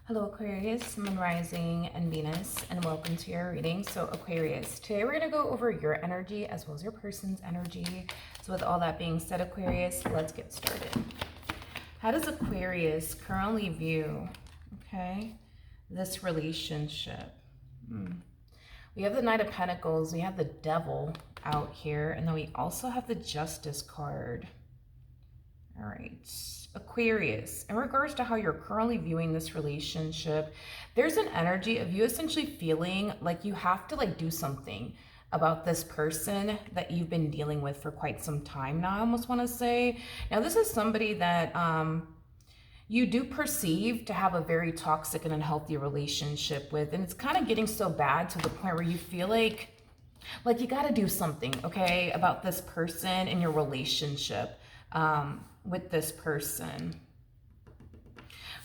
Hello Aquarius, Moon Rising and Venus, and welcome to your reading. So Aquarius, today we're going to go over your energy as well as your person's energy. So with all that being said, Aquarius, let's get started. How does Aquarius currently view, this relationship? We have the Knight of Pentacles, we have the Devil out here, and then we also have the Justice card. All right, Aquarius, in regards to how you're currently viewing this relationship, there's an energy of you essentially feeling like you have to do something about this person that you've been dealing with for quite some time now, I almost want to say. Now, this is somebody that you do perceive to have a very toxic and unhealthy relationship with, and it's kind of getting so bad to the point where you feel like you got to do something, about this person and your relationship. With this person.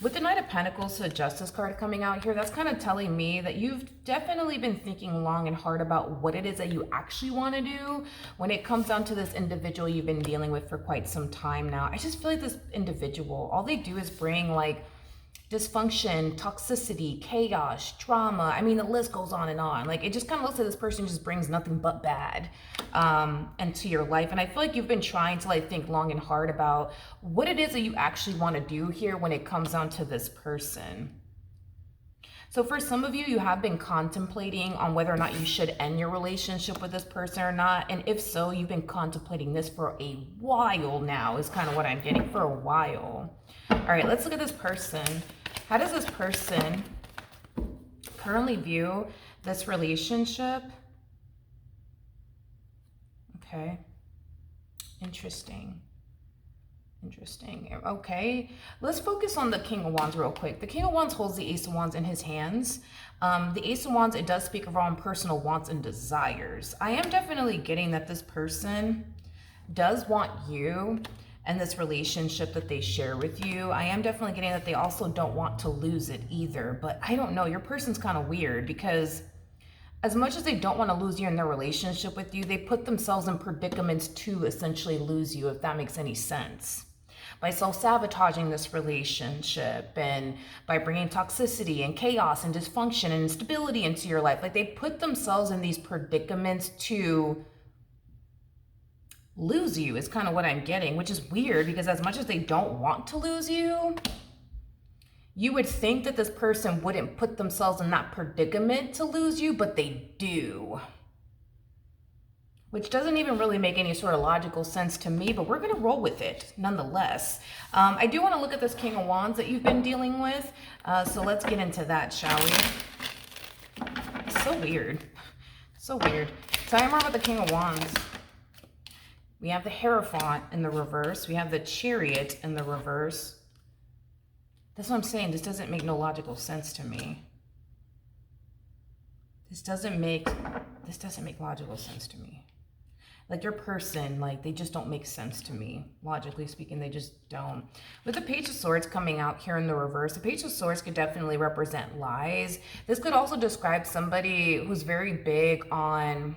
With the Knight of Pentacles to the Justice card coming out here, that's kind of telling me that you've definitely been thinking long and hard about what it is that you actually want to do when it comes down to this individual you've been dealing with for quite some time now. I just feel like this individual, all they do is bring dysfunction, toxicity, chaos, drama. I mean, the list goes on and on. It just kind of looks like this person just brings nothing but bad into your life. And I feel like you've been trying to think long and hard about what it is that you actually want to do here when it comes down to this person. So for some of you, you have been contemplating on whether or not you should end your relationship with this person or not. And if so, you've been contemplating this for a while now, is kind of what I'm getting, for a while. All right, let's look at this person. How does this person currently view this relationship? Okay, interesting. Okay, let's focus on the King of Wands real quick. The King of Wands holds the Ace of Wands in his hands. The Ace of Wands, it does speak of our own personal wants and desires. I am definitely getting that this person does want you and this relationship that they share with you. I am definitely getting that they also don't want to lose it either. But I don't know, your person's kind of weird, because as much as they don't want to lose you in their relationship with you, they put themselves in predicaments to essentially lose you, if that makes any sense. By self-sabotaging this relationship and by bringing toxicity and chaos and dysfunction and instability into your life. They put themselves in these predicaments to lose you, is kind of what I'm getting, which is weird, because as much as they don't want to lose you, you would think that this person wouldn't put themselves in that predicament to lose you, but they do. Which doesn't even really make any sort of logical sense to me, but we're going to roll with it nonetheless. I do want to look at this King of Wands that you've been dealing with. So let's get into that, shall we? It's so weird. So weird. Tell me more about the King of Wands. We have the Hierophant in the reverse. We have the Chariot in the reverse. That's what I'm saying. This doesn't make no logical sense to me. This doesn't make logical sense to me. Your person, they just don't make sense to me. Logically speaking, they just don't. With the Page of Swords coming out here in the reverse, the Page of Swords could definitely represent lies. This could also describe somebody who's very big on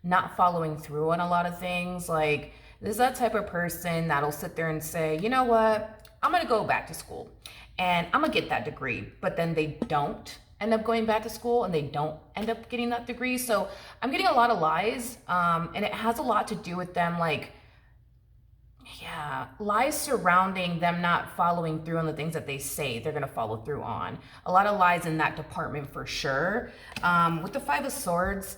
not following through on a lot of things. This is that type of person that'll sit there and say, you know what, I'm gonna go back to school and I'm gonna get that degree, but then they don't end up going back to school and they don't end up getting that degree. So I'm getting a lot of lies, and it has a lot to do with them, lies surrounding them not following through on the things that they say they're going to follow through on. A lot of lies in that department for sure. With the Five of Swords,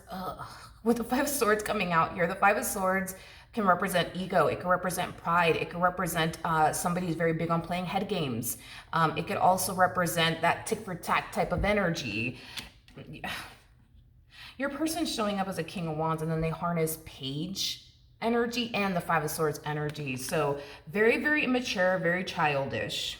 coming out here, the Five of Swords can represent ego. It can represent pride. It can represent somebody who's very big on playing head games. It could also represent that tick for tack type of energy. Your person's showing up as a King of Wands, and then they harness Page energy and the Five of Swords energy. So very, very immature, very childish.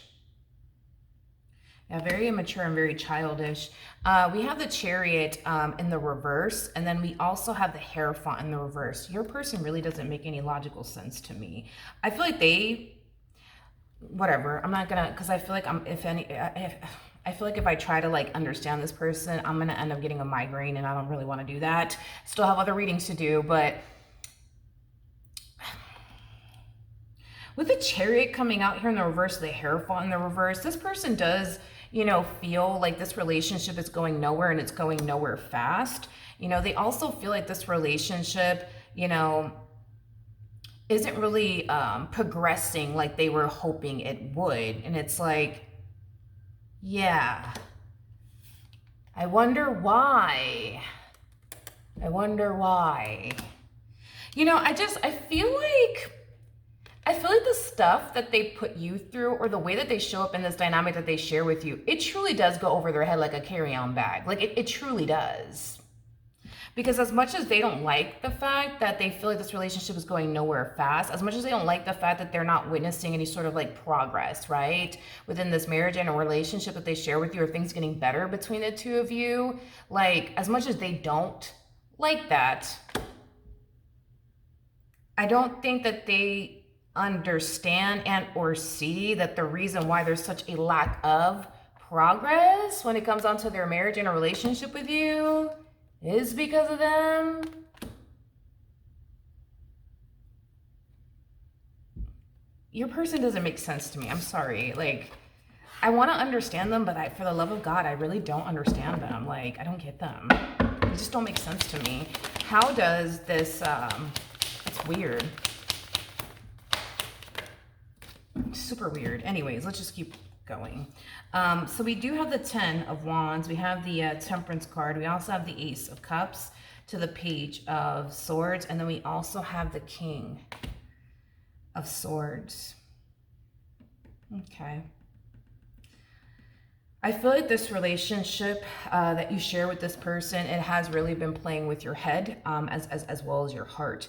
Yeah, very immature and very childish. We have the Chariot in the reverse, and then we also have the Hierophant in the reverse. Your person really doesn't make any logical sense to me. I feel like whatever. I'm not gonna, because I feel like I feel like if I try to understand this person, I'm gonna end up getting a migraine, and I don't really want to do that. Still have other readings to do, but with the Chariot coming out here in the reverse, the Hierophant in the reverse, this person does you know, feel like this relationship is going nowhere and it's going nowhere fast. You know, they also feel like this relationship, you know, isn't really progressing like they were hoping it would. And it's like, yeah, I wonder why. I wonder why. You know, I feel like the stuff that they put you through, or the way that they show up in this dynamic that they share with you, it truly does go over their head like a carry-on bag. Like it truly does. Because as much as they don't like the fact that they feel like this relationship is going nowhere fast, as much as they don't like the fact that they're not witnessing any sort of like progress, right, within this marriage and a relationship that they share with you, or things getting better between the two of you, like as much as they don't like that, I don't think that they understand and or see that the reason why there's such a lack of progress when it comes down to their marriage and a relationship with you is because of them. Your person doesn't make sense to me. I'm sorry. Like, I want to understand them, but for the love of God, I really don't understand them. Like, I don't get them. They just don't make sense to me. How does this, it's weird. Super weird. Anyways, let's just keep going. So we do have the 10 of Wands. We have the Temperance card. We also have the Ace of Cups to the Page of Swords. And then we also have the King of Swords. Okay. I feel like this relationship that you share with this person, it has really been playing with your head as well as your heart.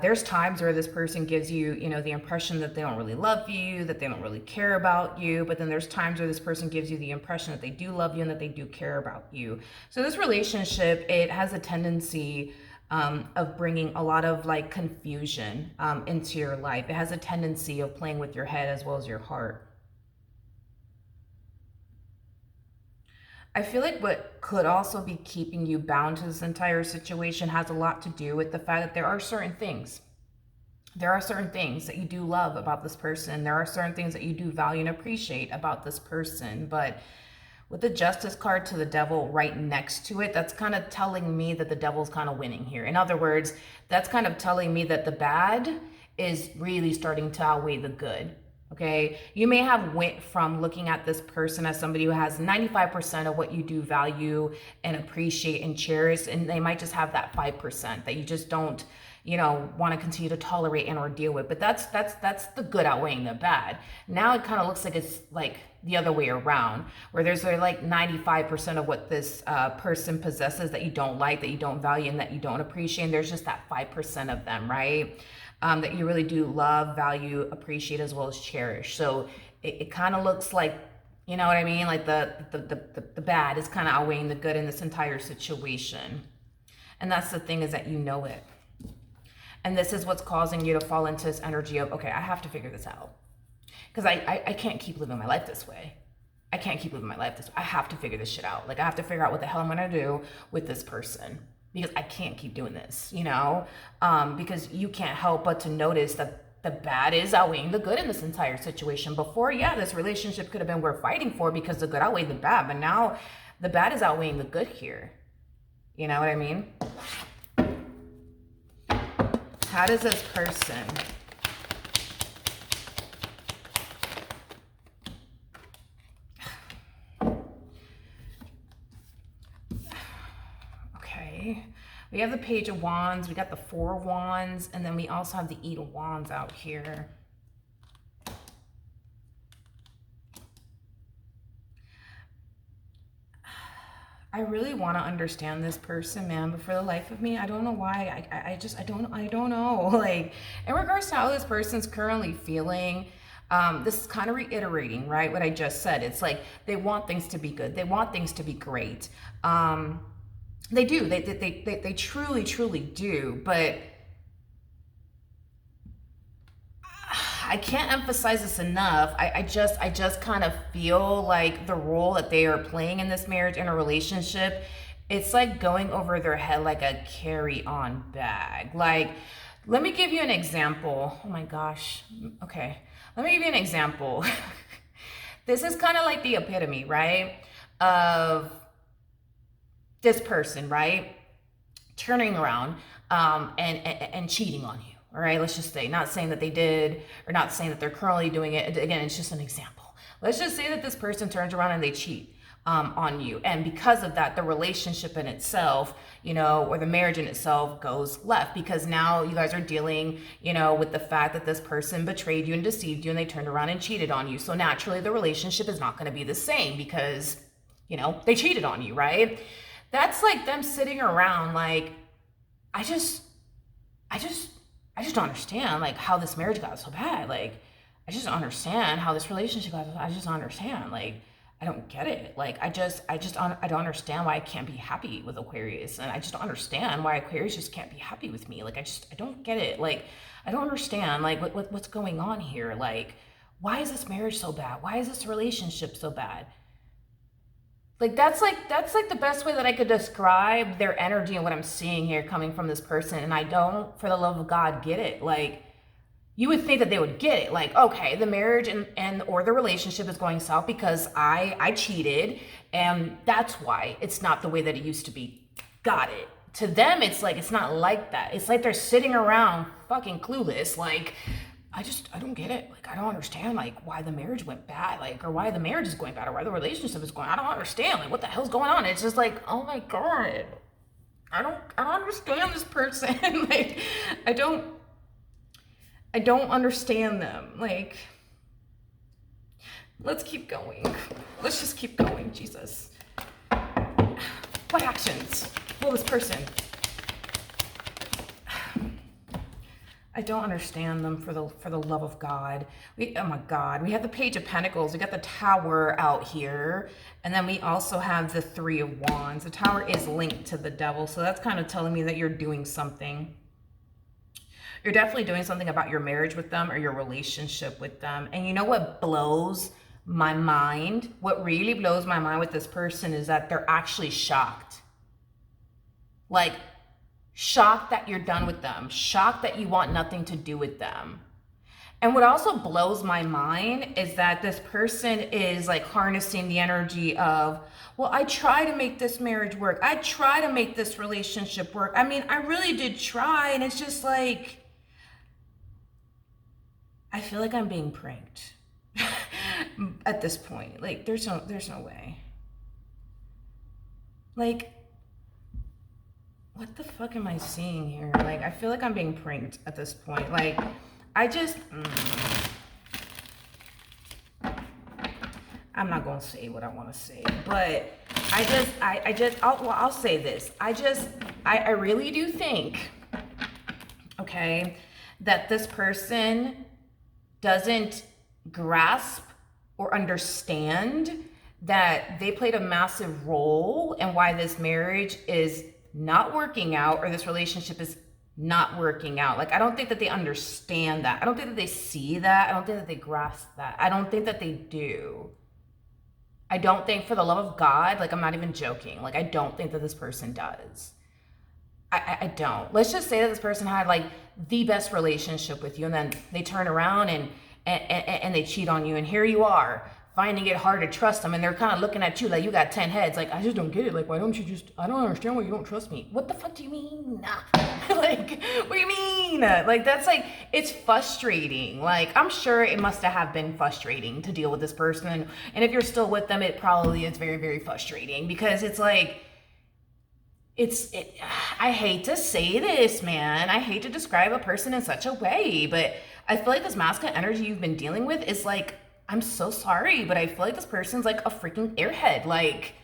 There's times where this person gives you, you know, the impression that they don't really love you, that they don't really care about you. But then there's times where this person gives you the impression that they do love you and that they do care about you. So this relationship, it has a tendency of bringing a lot of like confusion into your life. It has a tendency of playing with your head as well as your heart. I feel like what could also be keeping you bound to this entire situation has a lot to do with the fact that there are certain things. There are certain things that you do love about this person. There are certain things that you do value and appreciate about this person. But with the Justice card to the Devil right next to it, that's kind of telling me that the Devil's kind of winning here. In other words, that's kind of telling me that the bad is really starting to outweigh the good. Okay, you may have went from looking at this person as somebody who has 95% of what you do value and appreciate and cherish, and they might just have that 5% that you just don't, you know, want to continue to tolerate and or deal with. But that's the good outweighing the bad. Now it kind of looks like it's like the other way around, where there's like 95% of what this person possesses that you don't like, that you don't value, and that you don't appreciate. And there's just that 5% of them, right? That you really do love, value, appreciate, as well as cherish. So it kind of looks like, you know what I mean? Like the bad is kind of outweighing the good in this entire situation. And that's the thing, is that you know it. And this is what's causing you to fall into this energy of, okay, I have to figure this out. Because I can't keep living my life this way. I can't keep living my life this way. I have to figure this shit out. Like, I have to figure out what the hell I'm going to do with this person. Because I can't keep doing this, you know, because you can't help but to notice that the bad is outweighing the good in this entire situation. Before, yeah, this relationship could have been worth fighting for because the good outweighed the bad, but now the bad is outweighing the good here. You know what I mean? How does this person we have the Page of Wands, we got the Four of Wands, and then we also have the Eight of Wands out here. I really want to understand this person, man, but for the life of me, I don't know why. I don't know. Like, in regards to how this person's currently feeling, this is kind of reiterating, right, what I just said. It's like they want things to be good. They want things to be great. They do. They truly, truly do. But I can't emphasize this enough. I just kind of feel like the role that they are playing in this marriage and a relationship, it's like going over their head like a carry-on bag. Like, let me give you an example. Oh my gosh. Okay. Let me give you an example. This is kind of like the epitome, right? Of this person, right? Turning around and cheating on you. All right, let's just say, not saying that they did, or not saying that they're currently doing it. Again, it's just an example. Let's just say that this person turns around and they cheat on you. And because of that, the relationship in itself, you know, or the marriage in itself goes left, because now you guys are dealing, you know, with the fact that this person betrayed you and deceived you and they turned around and cheated on you. So naturally the relationship is not going to be the same because, you know, they cheated on you, right? That's like them sitting around like, I just don't understand like how this marriage got so bad. Like, I just don't understand how this relationship got. I just don't understand. Like, I don't get it. Like, I don't understand why I can't be happy with Aquarius, and I just don't understand why Aquarius just can't be happy with me. Like, I don't get it. Like, I don't understand. Like, what's going on here? Like, why is this marriage so bad? Why is this relationship so bad? Like, that's like the best way that I could describe their energy and what I'm seeing here coming from this person. And I don't, for the love of God, get it. Like, you would think that they would get it. Like, okay, the marriage and or the relationship is going south because I cheated, and that's why it's not the way that it used to be. Got it. To them, it's like, it's not like that. It's like they're sitting around fucking clueless. Like, I don't get it. Like, I don't understand, like, why the marriage went bad, like, or why the marriage is going bad, or why the relationship is going, I don't understand, like, what the hell's going on? It's just like, oh my God, I don't understand this person. Like, I don't understand them. Like, let's keep going. Let's just keep going, Jesus. What actions will this person? I don't understand them for the love of God. Oh my God, we have the Page of Pentacles. We got the Tower out here. And then we also have the Three of Wands. The Tower is linked to the Devil. So that's kind of telling me that you're doing something. You're definitely doing something about your marriage with them or your relationship with them. And you know what blows my mind? What really blows my mind with this person is that they're actually shocked. Like, shocked that you're done with them, shocked that you want nothing to do with them. And what also blows my mind is that this person is like harnessing the energy of, well, I try to make this marriage work. I try to make this relationship work. I mean, I really did try. And it's just like, I feel like I'm being pranked at this point. Like, there's no way. Like, what the fuck am I seeing here? Like, I feel like I'm being pranked at this point. Like, I'm not gonna say what I want to say, but I'll say this. I really do think, okay, that this person doesn't grasp or understand that they played a massive role in why this marriage is not working out, or this relationship is not working out. Like, I don't think that they understand that. I don't think that they see that. I don't think that they grasp that. I don't think that they do. I don't think, for the love of God, like, I'm not even joking. Like, I don't think that this person does. I don't. Let's just say that this person had like the best relationship with you, and then they turn around and they cheat on you, and here you are finding it hard to trust them, and they're kind of looking at you like you got 10 heads. Like, I just don't get it. Like, why don't you just, I don't understand why you don't trust me. What the fuck do you mean? Like, what do you mean? Like, that's like, it's frustrating. Like, I'm sure it must have been frustrating to deal with this person. And if you're still with them, it probably is very, very frustrating, because it's like, I hate to say this, man. I hate to describe a person in such a way, but I feel like this masculine energy you've been dealing with is like, I'm so sorry, but I feel like this person's like a freaking airhead. Like,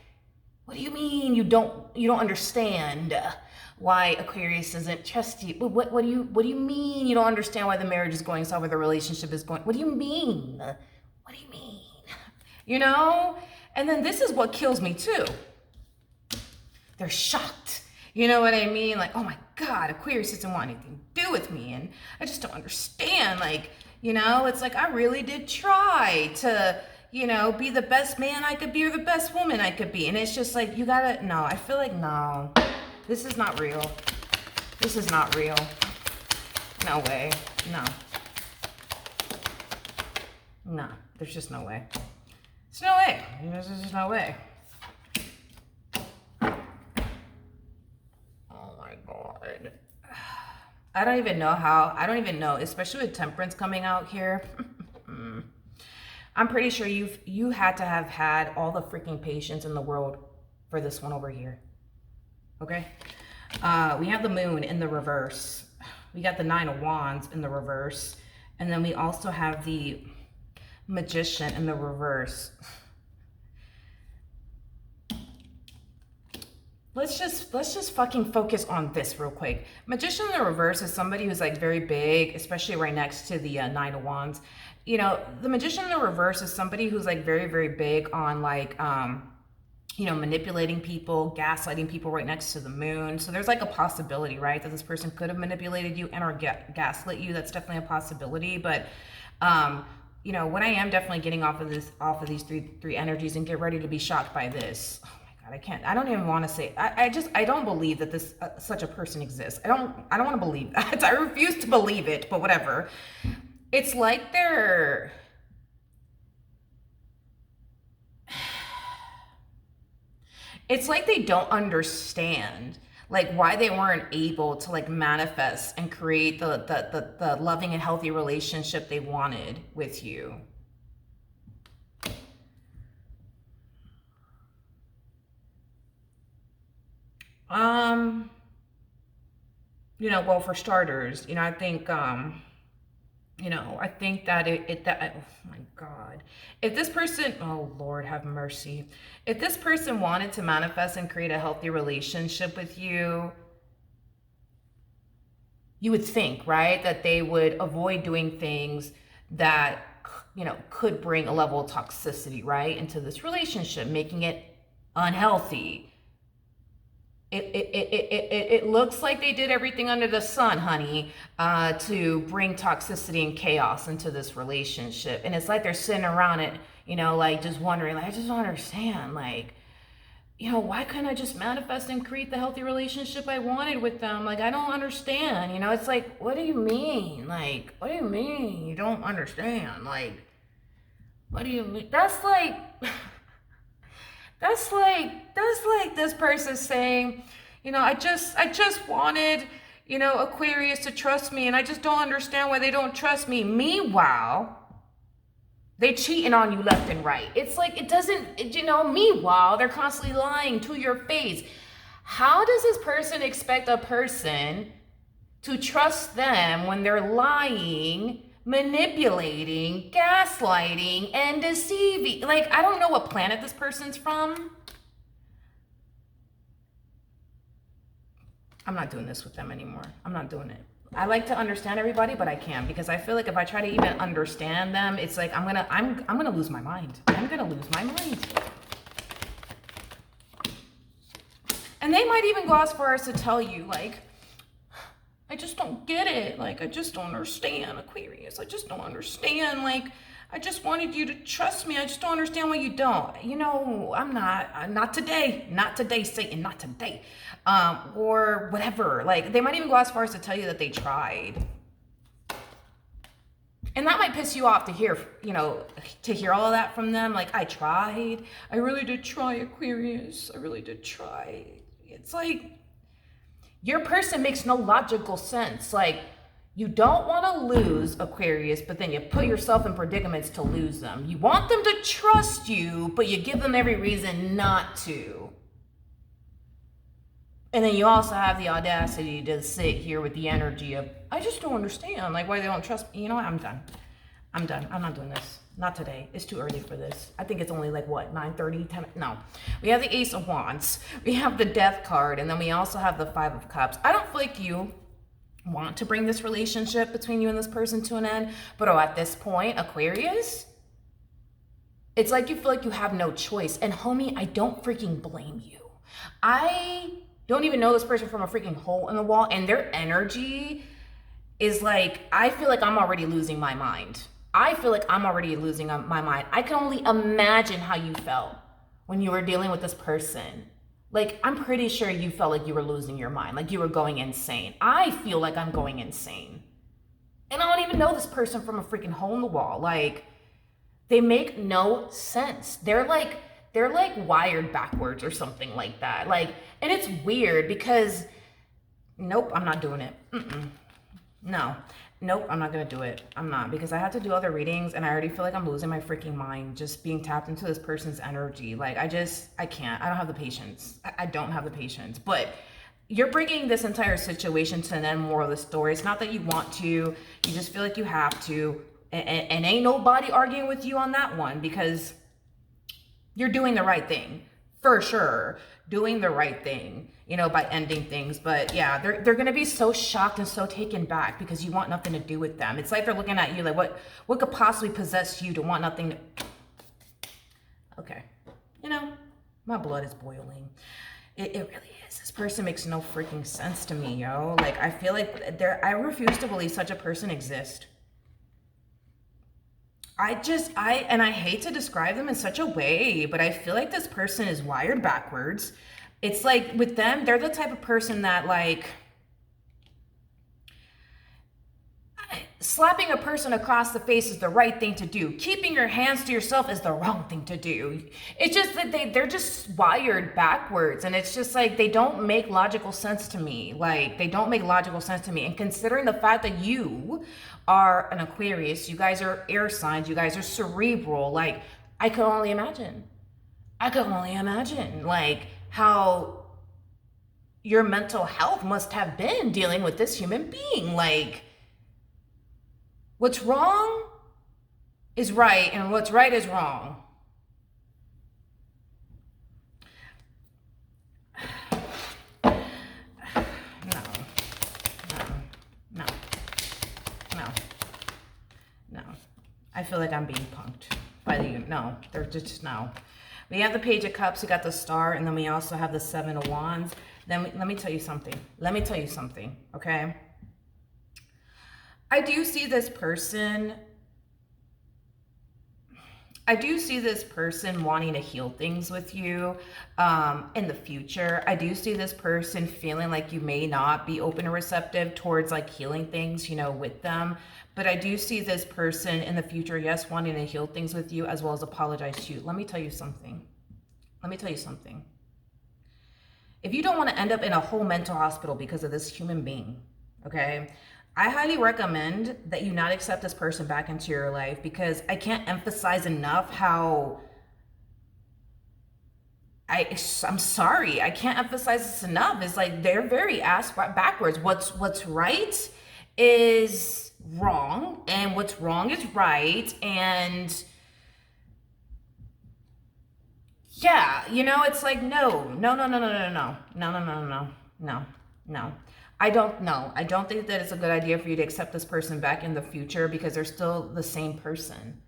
what do you mean you don't understand why Aquarius doesn't trust you? What do you mean you don't understand why the marriage is going south, why the relationship is going? What do you mean? What do you mean? You know? And then this is what kills me too. They're shocked. You know what I mean? Like, oh my God, Aquarius doesn't want anything to do with me. And I just don't understand. Like, you know, it's like, I really did try to, you know, be the best man I could be, or the best woman I could be. And it's just like, you gotta, no, I feel like, no, this is not real. This is not real. No way. No. No, there's just no way. There's no way. There's just no way. Oh my God. I don't even know, especially with temperance coming out here. I'm pretty sure you had to have had all the freaking patience in the world for this one over here. Okay? We have the moon in the reverse. We got the 9 of Wands in the reverse. And then we also have the Magician in the reverse. Let's just fucking focus on this real quick. Magician in the reverse is somebody who's like very big, especially right next to the 9 of Wands. You know, the Magician in the reverse is somebody who's like very, very big on like, you know, manipulating people, gaslighting people right next to the moon. So there's like a possibility, right, that this person could have manipulated you and or gaslit you. That's definitely a possibility. But, you know, what I am definitely getting off of these three energies, and get ready to be shocked by this. Oh my God, I don't even want to say, I don't believe that this, such a person exists. I don't want to believe that. I refuse to believe it, but whatever. It's like it's like they don't understand like why they weren't able to like manifest and create the loving and healthy relationship they wanted with you. You know, well, for starters, you know, I think you know, I think that oh my God, if this person, oh Lord have mercy, if this person wanted to manifest and create a healthy relationship with you, you would think, right, that they would avoid doing things that, you know, could bring a level of toxicity, right, into this relationship, making it unhealthy. It looks like they did everything under the sun, honey, to bring toxicity and chaos into this relationship. And it's like they're sitting around it, you know, like just wondering, like, I just don't understand, like, you know, why couldn't I just manifest and create the healthy relationship I wanted with them? Like, I don't understand, you know, it's like, what do you mean? Like, what do you mean you don't understand? Like, what do you mean? That's like... That's like this person saying, you know, I just wanted, you know, Aquarius to trust me, and I just don't understand why they don't trust me. Meanwhile, they cheating on you left and right. It's like, it doesn't, you know, meanwhile, they're constantly lying to your face. How does this person expect a person to trust them when they're lying, manipulating, gaslighting, and deceiving? Like, I don't know what planet this person's from. I'm not doing this with them anymore. I'm not doing it. I like to understand everybody, but I can't, because I feel like if I try to even understand them, it's like I'm gonna lose my mind. I'm gonna lose my mind. And they might even go as far as to tell you, like, I just don't get it. Like, I just don't understand, Aquarius. I just don't understand. Like, I just wanted you to trust me. I just don't understand why you don't. You know, not today, Satan, not today. Or whatever. Like, they might even go as far as to tell you that they tried. And that might piss you off to hear, you know, to hear all of that from them. Like, I tried. I really did try, Aquarius. I really did try. It's like, your person makes no logical sense. Like, you don't want to lose Aquarius, but then you put yourself in predicaments to lose them. You want them to trust you, but you give them every reason not to. And then you also have the audacity to sit here with the energy of, I just don't understand, like, why they don't trust me. You know what? I'm done. I'm not doing this. Not today. It's too early for this. I think it's only like, what, 9:30, 10? No. We have the Ace of Wands. We have the Death card. And then we also have the Five of Cups. I don't feel like you want to bring this relationship between you and this person to an end. But at this point, Aquarius, it's like you feel like you have no choice. And homie, I don't freaking blame you. I don't even know this person from a freaking hole in the wall. And their energy is like, I feel like I'm already losing my mind. I feel like I'm already losing my mind. I can only imagine how you felt when you were dealing with this person. Like, I'm pretty sure you felt like you were losing your mind, like you were going insane. I feel like I'm going insane. And I don't even know this person from a freaking hole in the wall. Like, They make no sense. They're like wired backwards or something like that. Like, and it's weird because nope, I'm not doing it. No. Nope, I'm not gonna do it. I'm not, because I have to do other readings and I already feel like I'm losing my freaking mind just being tapped into this person's energy. Like, I can't. I don't have the patience. I don't have the patience. But you're bringing this entire situation to an end. Moral of the story, it's not that you want to, you just feel like you have to. And ain't nobody arguing with you on that one, because you're doing the right thing. For sure. Doing the right thing, you know, by ending things. But yeah, they're gonna be so shocked and so taken back because you want nothing to do with them. It's like they're looking at you like, what could possibly possess you to want nothing to... Okay. You know, my blood is boiling. It really is. This person makes no freaking sense to me, yo. Like, I feel like I refuse to believe such a person exists. I hate to describe them in such a way, but I feel like this person is wired backwards. It's like with them, they're the type of person that, like, slapping a person across the face is the right thing to do. Keeping your hands to yourself is the wrong thing to do. It's just that they're just wired backwards, and it's just like they don't make logical sense to me. Like, they don't make logical sense to me. And considering the fact that you are an Aquarius, you guys are air signs, you guys are cerebral, like, I could only imagine. Like, how your mental health must have been dealing with this human being. Like, what's wrong is right, and what's right is wrong. No. I feel like I'm being punked by no, they're just, no. We have the Page of Cups, we got the Star, and then we also have the Seven of Wands. Then let me tell you something. Okay? I do see this person wanting to heal things with you in the future. I do see this person feeling like you may not be open or receptive towards, like, healing things, you know, with them. But I do see this person in the future, yes, wanting to heal things with you as well as apologize to you. Let me tell you something. If you don't want to end up in a whole mental hospital because of this human being, okay, I highly recommend that you not accept this person back into your life, because I can't emphasize enough how I'm sorry, I can't emphasize this enough. It's like they're very ass backwards. What's right is wrong, and what's wrong is right. And yeah, you know, it's like no. I don't know. I don't think that it's a good idea for you to accept this person back in the future, because they're still the same person.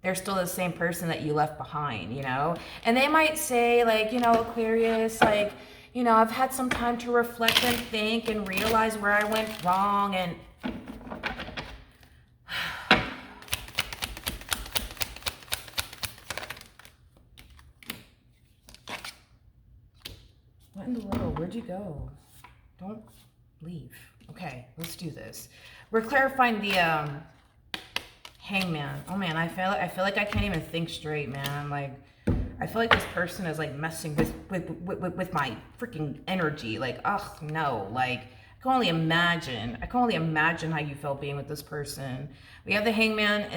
They're still the same person that you left behind, you know? And they might say, like, you know, Aquarius, like, you know, I've had some time to reflect and think and realize where I went wrong. And what in the world? Where'd you go? Don't leave. Okay, let's do this. We're clarifying the Hangman. Oh man, I feel like I can't even think straight, man. Like, I feel like this person is like messing with my freaking energy. Like, ugh, no. Like, I can only imagine how you felt being with this person. We have the Hangman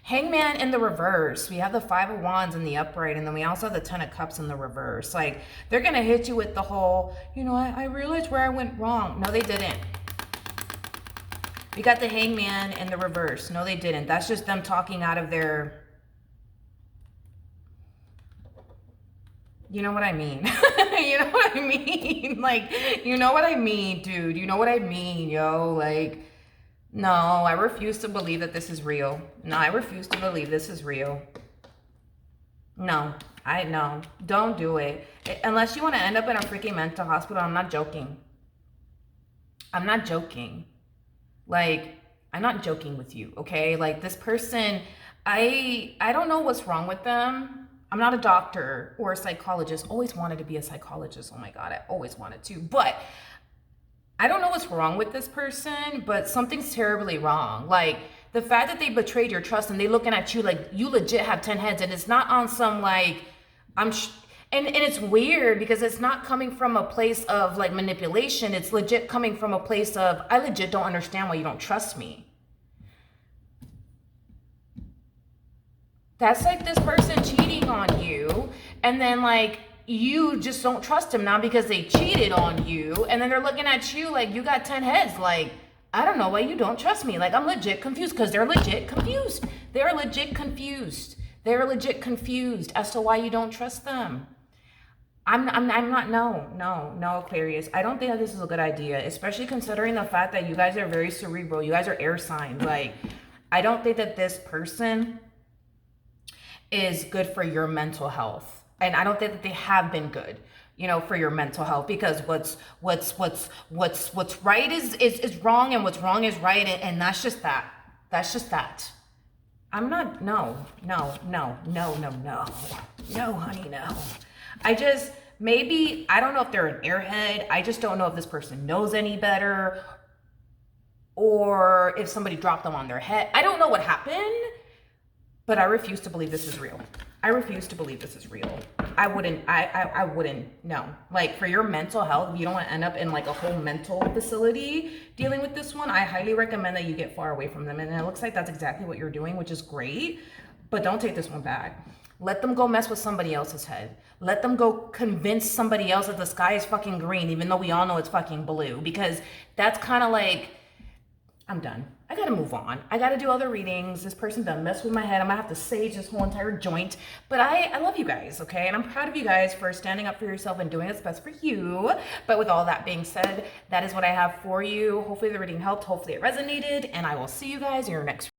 Hangman in the reverse. We have the Five of Wands in the upright, and then we also have the Ten of Cups in the reverse. Like, they're gonna hit you with the whole, you know, I realized where I went wrong. No, they didn't. We got the Hangman in the reverse. No, they didn't. That's just them talking out of their... You know what I mean? You know what I mean? Like, you know what I mean, dude. You know what I mean, yo. Like, no, I refuse to believe that this is real. No, I refuse to believe this is real. No, don't do it. Unless you want to end up in a freaking mental hospital, I'm not joking. Like, I'm not joking with you, okay? Like, this person, I don't know what's wrong with them. I'm not a doctor or a psychologist. Always wanted to be a psychologist. Oh my God, I always wanted to. But I don't know what's wrong with this person, but something's terribly wrong. Like, The fact that they betrayed your trust and they looking at you like you legit have 10 heads, and it's not on some like, and it's weird because it's not coming from a place of like manipulation. It's legit coming from a place of, I legit don't understand why you don't trust me. That's like this person cheating on you, and then like you just don't trust them now because they cheated on you, and then they're looking at you like you got 10 heads. Like, I don't know why you don't trust me. Like, I'm legit confused, because they're legit confused. They're legit confused. They're legit confused as to why you don't trust them. I'm not, no, Aquarius. I don't think that this is a good idea, especially considering the fact that you guys are very cerebral. You guys are air signs. Like, I don't think that this person is good for your mental health. And I don't think that they have been good, you know, for your mental health, because what's right is wrong, and what's wrong is right. And that's just that. That's just that. I'm not, no, honey, no. Maybe, I don't know if they're an airhead. I just don't know if this person knows any better, or if somebody dropped them on their head. I don't know what happened, but I refuse to believe this is real. I refuse to believe this is real. I wouldn't, no. Like, for your mental health, if you don't want to end up in like a whole mental facility dealing with this one, I highly recommend that you get far away from them. And it looks like that's exactly what you're doing, which is great, but don't take this one back. Let them go mess with somebody else's head. Let them go convince somebody else that the sky is fucking green, even though we all know it's fucking blue, because that's kind of like, I'm done. I gotta move on. I gotta do other readings. This person done messed with my head. I'm gonna have to sage this whole entire joint. But I love you guys, okay? And I'm proud of you guys for standing up for yourself and doing what's best for you. But with all that being said, that is what I have for you. Hopefully the reading helped. Hopefully it resonated. And I will see you guys in your next